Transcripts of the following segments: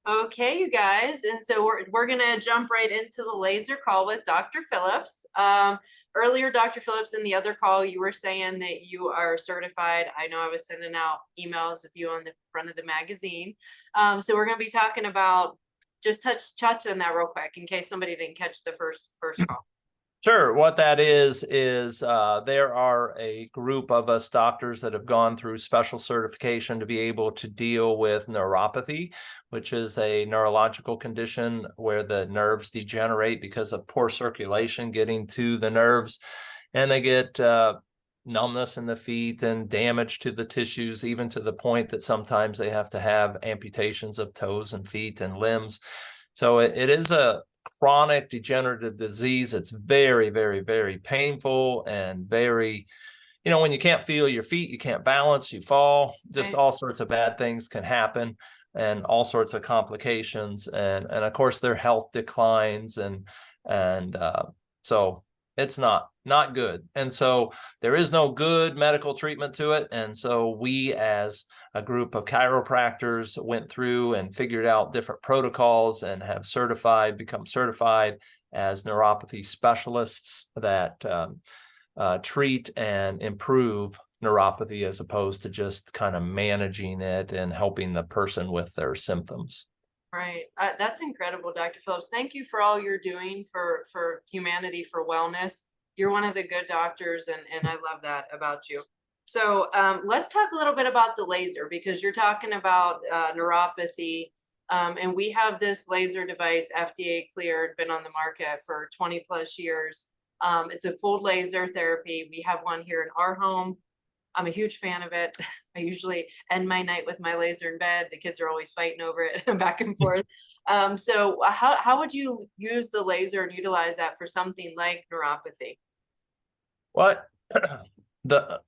Okay, you guys, and so we're gonna jump right into the laser call with Dr. Phillips. Earlier, Dr. Phillips, in the other call, you were saying that you are certified. I know I was sending out emails of you on the front of the magazine. So we're gonna be talking about just touch on that real quick in case somebody didn't catch the first call. Sure. What that is there are a group of us doctors that have gone through special certification to be able to deal with neuropathy, which is a neurological condition where the nerves degenerate because of poor circulation getting to the nerves, and they get numbness in the feet and damage to the tissues, even to the point that sometimes they have to have amputations of toes and feet and limbs. So it is a chronic degenerative disease. It's very, very, very painful and very, when you can't feel your feet, you can't balance, you fall, just all sorts of bad things can happen and all sorts of complications. And of course their health declines and so it's not good. And so there is no good medical treatment to it. And so we, as a group of chiropractors, went through and figured out different protocols and have become certified as neuropathy specialists that treat and improve neuropathy as opposed to just kind of managing it and helping the person with their symptoms. Right. That's incredible, Dr. Phillips. Thank you for all you're doing for humanity, for wellness. You're one of the good doctors, and I love that about you. So let's talk a little bit about the laser, because you're talking about neuropathy. And we have this laser device, FDA cleared, been on the market for 20 plus years. It's a cold laser therapy. We have one here in our home. I'm a huge fan of it. I usually end my night with my laser in bed. The kids are always fighting over it back and forth. So how would you use the laser and utilize that for something like neuropathy? What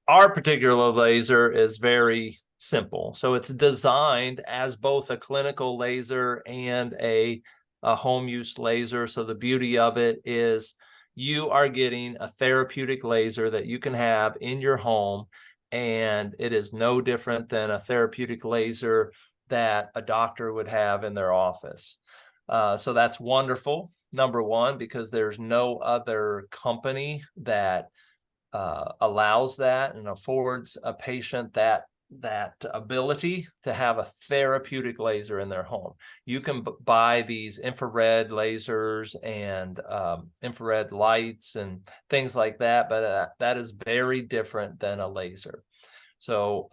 our particular laser is very simple. So it's designed as both a clinical laser and a home use laser. So the beauty of it is you are getting a therapeutic laser that you can have in your home, and it is no different than a therapeutic laser that a doctor would have in their office. So that's wonderful, number one, because there's no other company that allows that and affords a patient that ability to have a therapeutic laser in their home. You can buy these infrared lasers and infrared lights and things like that, but that is very different than a laser. So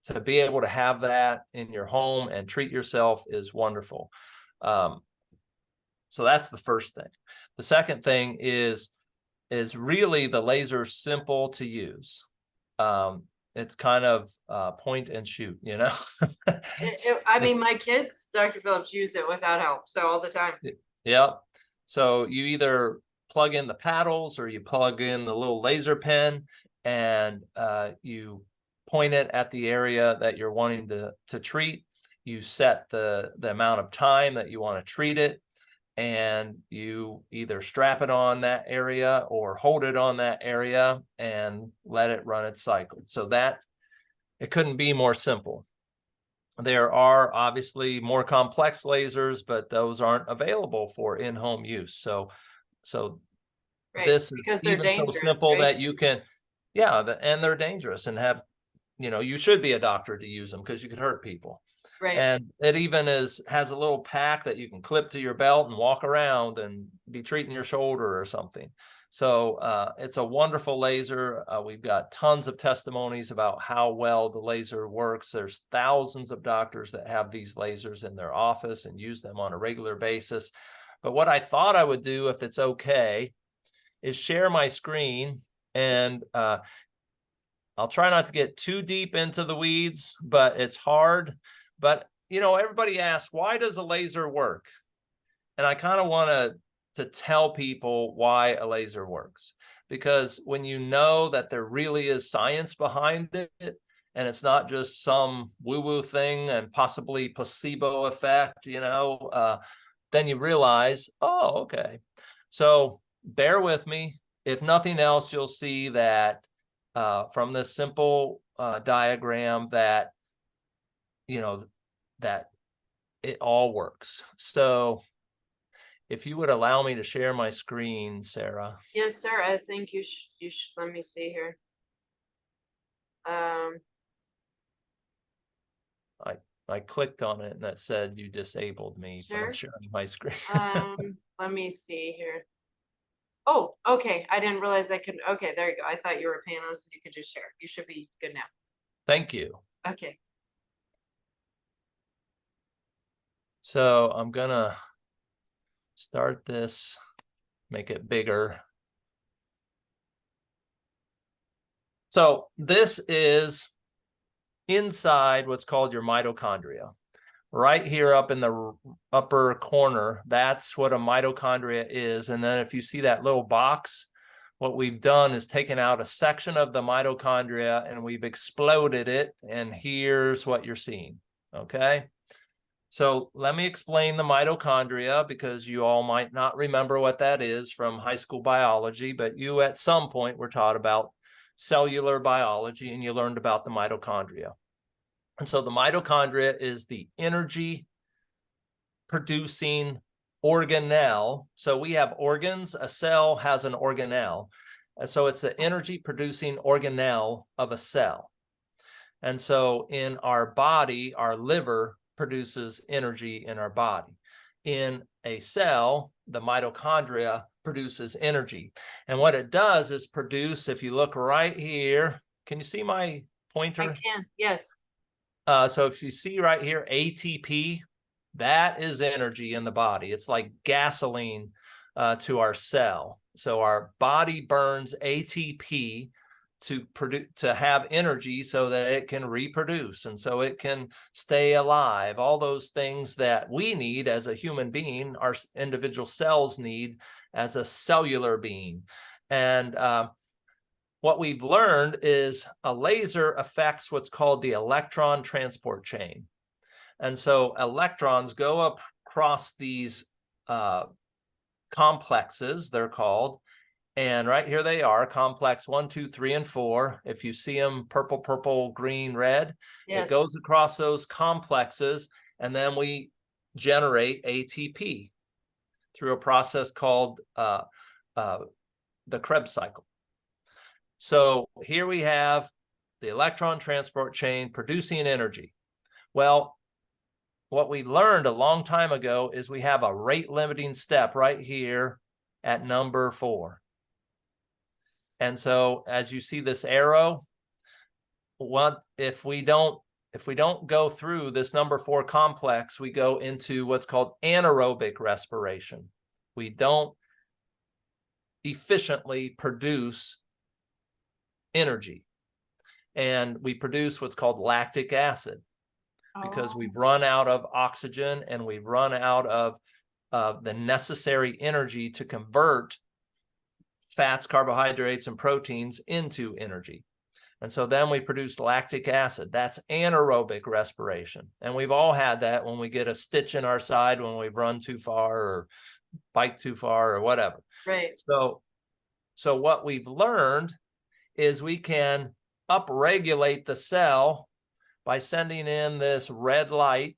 to be able to have that in your home and treat yourself is wonderful. So that's the first thing. The second thing is really the laser simple to use. It's kind of point and shoot, I mean, my kids, Dr. Phillips, use it without help, so all the time. Yeah. So you either plug in the paddles or you plug in the little laser pen, and you point it at the area that you're wanting to treat. You set the amount of time that you want to treat it, and you either strap it on that area or hold it on that area and let it run its cycle. So that it couldn't be more simple. There are obviously more complex lasers, but those aren't available for in-home use. So Right, this is because they're even so dangerous, simple right? that you can, yeah, and they're dangerous and have, you should be a doctor to use them because you could hurt people. Right. And it even has a little pack that you can clip to your belt and walk around and be treating your shoulder or something. So it's a wonderful laser. We've got tons of testimonies about how well the laser works. There's thousands of doctors that have these lasers in their office and use them on a regular basis. But what I thought I would do, if it's okay, is share my screen, and I'll try not to get too deep into the weeds, but it's hard. But, everybody asks, why does a laser work? And I kind of want to tell people why a laser works. Because when you know that there really is science behind it, and it's not just some woo-woo thing and possibly placebo effect, then you realize, oh, okay. So bear with me. If nothing else, you'll see that from this simple diagram that, that it all works. So if you would allow me to share my screen, Sarah. Yes, sir. I think you should, let me see here. I clicked on it and that said you disabled me from Sure. sharing my screen. Let me see here. Oh, okay. I didn't realize I could. Okay, there you go. I thought you were a panelist and you could just share. You should be good now. Thank you. Okay. So I'm gonna start this, make it bigger. So this is inside what's called your mitochondria. Right here up in the upper corner, that's what a mitochondria is. And then if you see that little box, what we've done is taken out a section of the mitochondria and we've exploded it. And here's what you're seeing. Okay. So let me explain the mitochondria because you all might not remember what that is from high school biology, but you at some point were taught about cellular biology and you learned about the mitochondria. And so the mitochondria is the energy producing organelle. So we have organs, a cell has an organelle. So it's the energy producing organelle of a cell. And so in our body, our liver produces energy in our body. In a cell, the mitochondria produces energy. And what it does is produce, if you look right here, can you see my pointer? I can, yes. So if you see right here, ATP, that is energy in the body. It's like gasoline to our cell. So our body burns ATP to have energy so that it can reproduce and so it can stay alive. All those things that we need as a human being, our individual cells need as a cellular being. And what we've learned is a laser affects what's called the electron transport chain. And so electrons go across these complexes, they're called. And right here they are, complex 1, 2, 3, and 4. If you see them purple, purple, green, red, Yes. it goes across those complexes. And then we generate ATP through a process called the Krebs cycle. So here we have the electron transport chain producing energy. Well, what we learned a long time ago is we have a rate limiting step right here at number 4. And so as you see this arrow, if we don't go through this number 4 complex, we go into what's called anaerobic respiration. We don't efficiently produce energy. And we produce what's called lactic acid because we've run out of oxygen and we've run out of the necessary energy to convert fats, carbohydrates, and proteins into energy. And so then we produce lactic acid. That's anaerobic respiration. And we've all had that when we get a stitch in our side, when we've run too far or biked too far or whatever. Right. So what we've learned is we can upregulate the cell by sending in this red light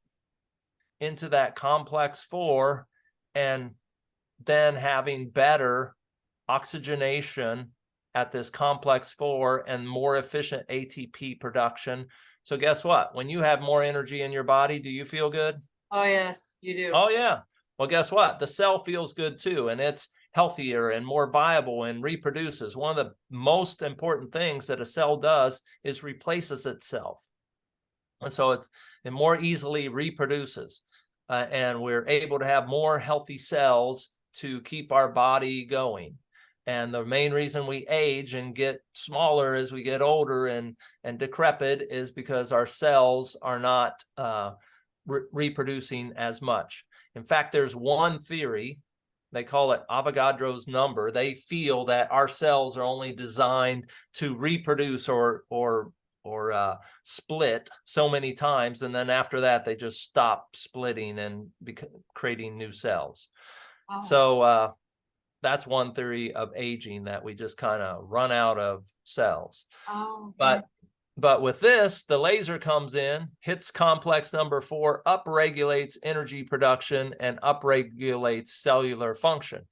into that complex 4 and then having better oxygenation at this complex 4 and more efficient ATP production. So guess what? When you have more energy in your body, do you feel good? Oh, yes, you do. Oh, yeah. Well, guess what? The cell feels good too, and it's healthier and more viable and reproduces. One of the most important things that a cell does is replaces itself. And so it more easily reproduces. And we're able to have more healthy cells to keep our body going. And the main reason we age and get smaller as we get older and decrepit is because our cells are not reproducing as much. In fact, there's one theory, they call it Avogadro's number. They feel that our cells are only designed to reproduce or split so many times, and then after that they just stop splitting and creating new cells. Oh. So that's one theory of aging, that we just kind of run out of cells. Oh, okay. But But with this, the laser comes in, hits complex number 4, upregulates energy production and upregulates cellular function.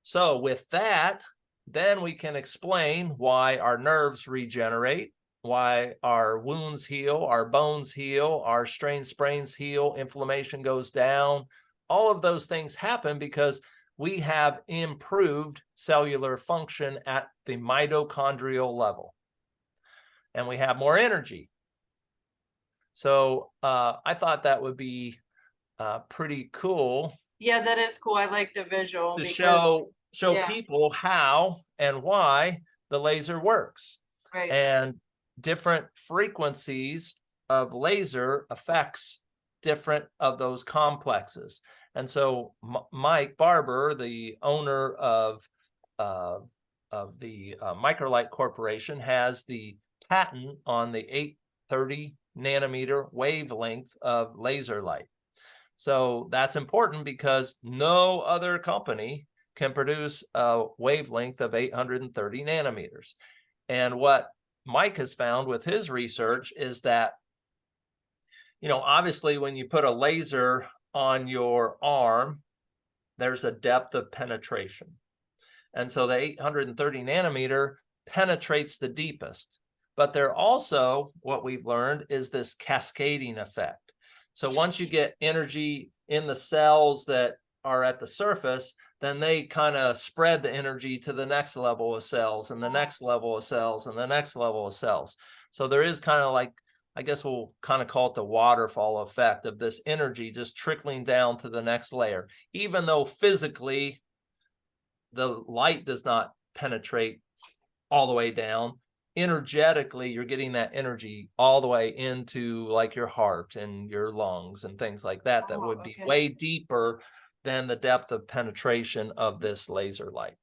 So with that, then we can explain why our nerves regenerate, why our wounds heal, our bones heal, our strains, sprains heal, inflammation goes down. All of those things happen because we have improved cellular function at the mitochondrial level, and we have more energy. So I thought that would be pretty cool. Yeah, that is cool. I like the visual To because, show yeah, people how and why the laser works. right. And different frequencies of laser affects different of those complexes. And so Mike Barber, the owner of the Microlight Corporation, has the patent on the 830 nanometer wavelength of laser light. So that's important because no other company can produce a wavelength of 830 nanometers. And what Mike has found with his research is that, obviously when you put a laser on your arm, there's a depth of penetration. And so the 830 nanometer penetrates the deepest. But there also, what we've learned, is this cascading effect. So once you get energy in the cells that are at the surface, then they kind of spread the energy to the next level of cells and the next level of cells and the next level of cells. So there is kind of like, I guess we'll kind of call it the waterfall effect of this energy just trickling down to the next layer, even though physically the light does not penetrate all the way down. Energetically, you're getting that energy all the way into like your heart and your lungs and things like that, that would be way deeper than the depth of penetration of this laser light.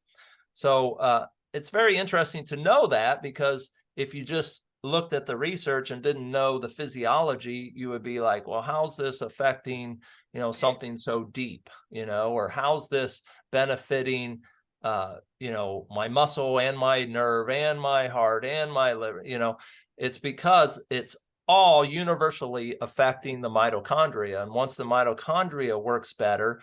So it's very interesting to know that, because if you just looked at the research and didn't know the physiology, you would be like, well, how's this affecting, something so deep, or how's this benefiting my muscle and my nerve and my heart and my liver. It's because it's all universally affecting the mitochondria. And once the mitochondria works better,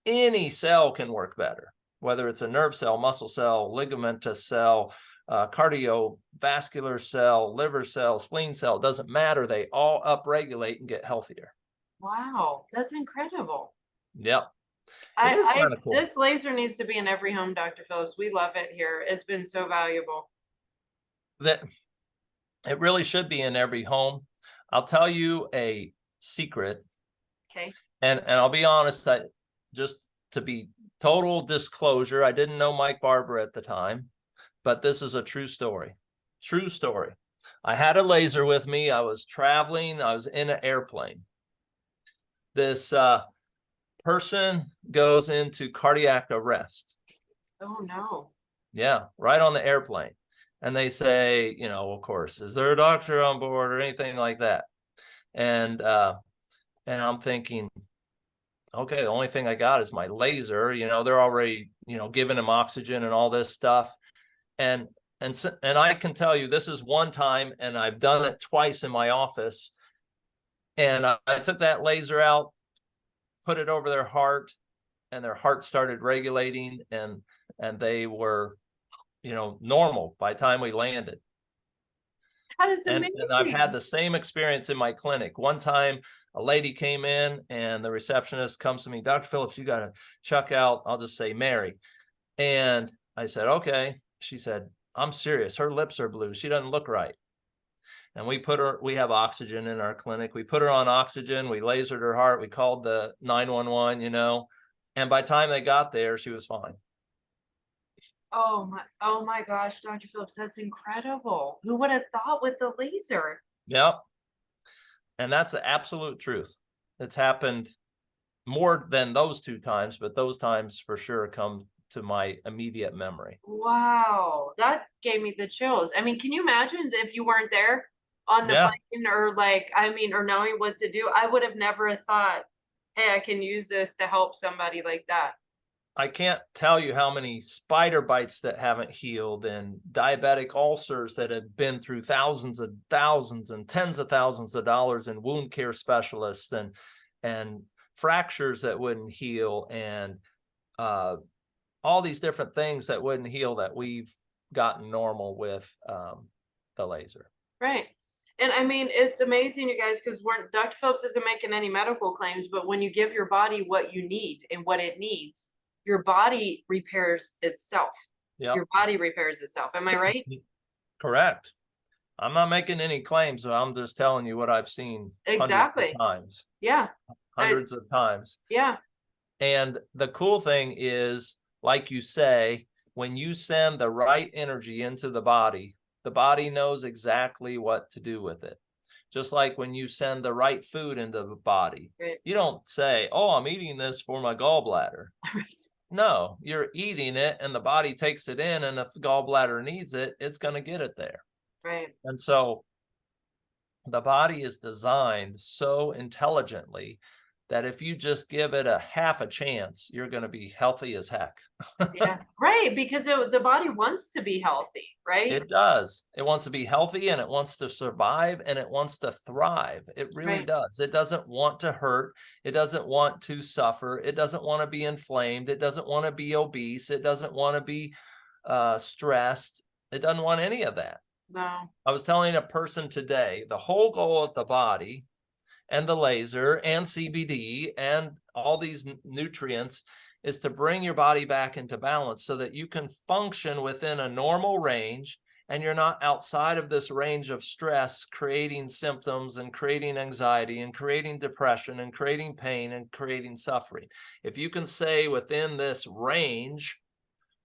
any cell can work better, whether it's a nerve cell, muscle cell, ligamentous cell, cardiovascular cell, liver cell, spleen cell, doesn't matter. They all upregulate and get healthier. Wow, that's incredible. Yep. It is kind of cool. This laser needs to be in every home, Dr. Phillips. We love it here. It's been so valuable. That it really should be in every home. I'll tell you a secret. Okay. And I'll be honest, just to be total disclosure, I didn't know Mike Barber at the time, but this is a true story. True story. I had a laser with me. I was traveling. I was in an airplane. This person goes into cardiac arrest. Oh, no. Yeah, right on the airplane. And they say, of course, is there a doctor on board or anything like that? And I'm thinking, okay, the only thing I got is my laser. They're already, giving him oxygen and all this stuff. And I can tell you, this is one time, and I've done it twice in my office. And I took that laser out, put it over their heart, and their heart started regulating, and they were, normal by the time we landed. That is amazing. And I've had the same experience in my clinic. One time, a lady came in, and the receptionist comes to me, Dr. Phillips, you got to check out, I'll just say Mary. And I said, okay. She said, I'm serious. Her lips are blue. She doesn't look right. And we have oxygen in our clinic. We put her on oxygen. We lasered her heart. We called the 911, and by the time they got there, she was fine. Oh my gosh, Dr. Phillips, that's incredible. Who would have thought with the laser? Yep. And that's the absolute truth. It's happened more than those two times, but those times for sure come to my immediate memory. Wow, that gave me the chills. I mean, can you imagine if you weren't there on the plane, or or knowing what to do? I would have never thought, hey, I can use this to help somebody like that. I can't tell you how many spider bites that haven't healed, and diabetic ulcers that have been through thousands and tens of thousands of dollars in wound care specialists, and fractures that wouldn't heal, and all these different things that wouldn't heal that we've gotten normal with the laser. Right. And I mean, it's amazing, you guys, because Dr. Phillips isn't making any medical claims, but when you give your body what you need and what it needs, your body repairs itself. Yep. Your body repairs itself. Am I right? Correct. I'm not making any claims, so I'm just telling you what I've seen Exactly. hundreds of times. Yeah. Hundreds of times. Yeah. And the cool thing is, like you say, when you send the right energy into the body knows exactly what to do with it. Just like when you send the right food into the body, Right. you don't say, oh, I'm eating this for my gallbladder. Right. No, you're eating it and the body takes it in, and if the gallbladder needs it, it's going to get it there. Right. And so the body is designed so intelligently that if you just give it a half a chance, you're going to be healthy as heck. Yeah. Right. Because the body wants to be healthy, right? It does. It wants to be healthy, and it wants to survive, and it wants to thrive. It really Right. does. It doesn't want to hurt. It doesn't want to suffer. It doesn't want to be inflamed. It doesn't want to be obese. It doesn't want to be stressed. It doesn't want any of that. No. I was telling a person today, the whole goal of the body and the laser and CBD and all these nutrients is to bring your body back into balance so that you can function within a normal range, and you're not outside of this range of stress, creating symptoms and creating anxiety and creating depression and creating pain and creating suffering. If you can stay within this range,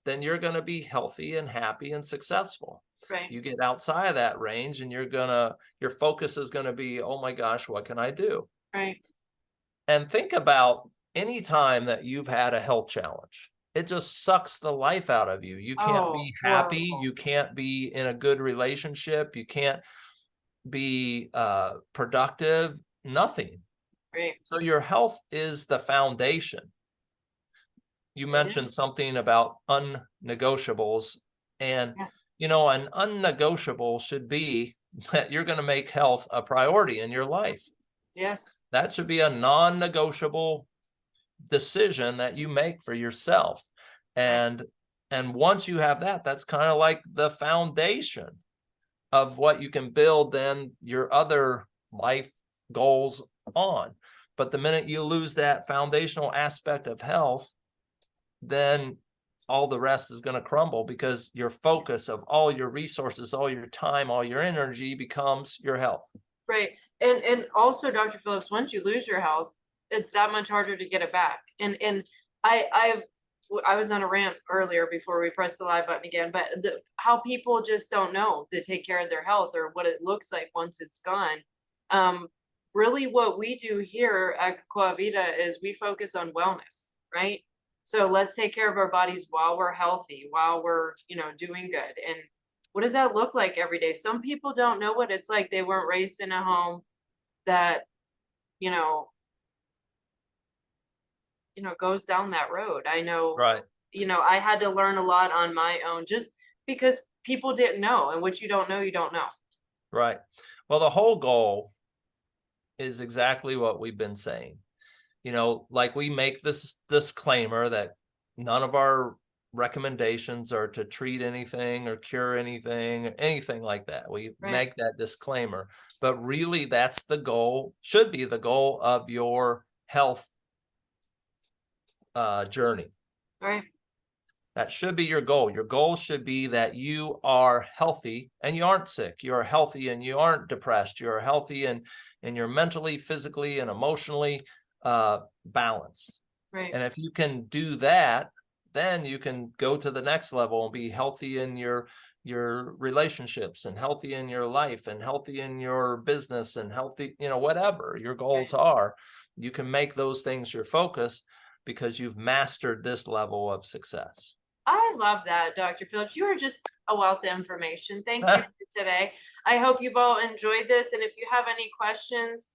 then you're going to be healthy and happy and successful. Right. You get outside of that range and your focus is going to be, oh my gosh, what can I do? Right. And think about any time that you've had a health challenge. It just sucks the life out of you. You can't be happy. Horrible. You can't be in a good relationship. You can't be productive, nothing. Right. So your health is the foundation. You mentioned something about unnegotiables, and Yeah. an unnegotiable should be that you're going to make health a priority in your life. Yes. That should be a non-negotiable decision that you make for yourself. And once you have that, that's kind of like the foundation of what you can build then your other life goals on. But the minute you lose that foundational aspect of health, then all the rest is going to crumble, because your focus of all your resources, all your time, all your energy becomes your health. Right. And also, Dr. Phillips, once you lose your health, it's that much harder to get it back. And I was on a rant earlier before we pressed the live button again, but how people just don't know to take care of their health or what it looks like once it's gone. Really what we do here at Coa Vida is we focus on wellness, right? So let's take care of our bodies while we're healthy, while we're, doing good. And what does that look like every day? Some people don't know what it's like. They weren't raised in a home that, goes down that road. I know, Right. I had to learn a lot on my own just because people didn't know, and what you don't know, you don't know. Right. Well, the whole goal is exactly what we've been saying. Like we make this disclaimer that none of our recommendations are to treat anything or cure anything like that. We make that disclaimer, but really that's the goal, should be the goal of your health journey. Right. That should be your goal. Your goal should be that you are healthy and you aren't sick. You are healthy and you aren't depressed. You are healthy and you're mentally, physically, and emotionally balanced. Right. And if you can do that, then you can go to the next level and be healthy in your relationships, and healthy in your life, and healthy in your business, and healthy, whatever your goals are. You can make those things your focus because you've mastered this level of success. I love that, Dr. Phillips. You are just a wealth of information. Thank you for today. I hope you've all enjoyed this. And if you have any questions,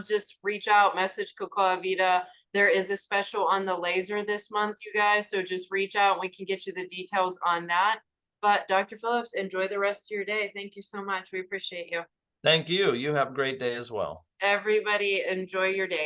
just reach out, message Cocoa Vida. There is a special on the laser this month, you guys, so just reach out and we can get you the details on that. But Dr. Phillips, enjoy the rest of your day. Thank you so much. We appreciate you. Thank you. You have a great day as well. Everybody enjoy your day.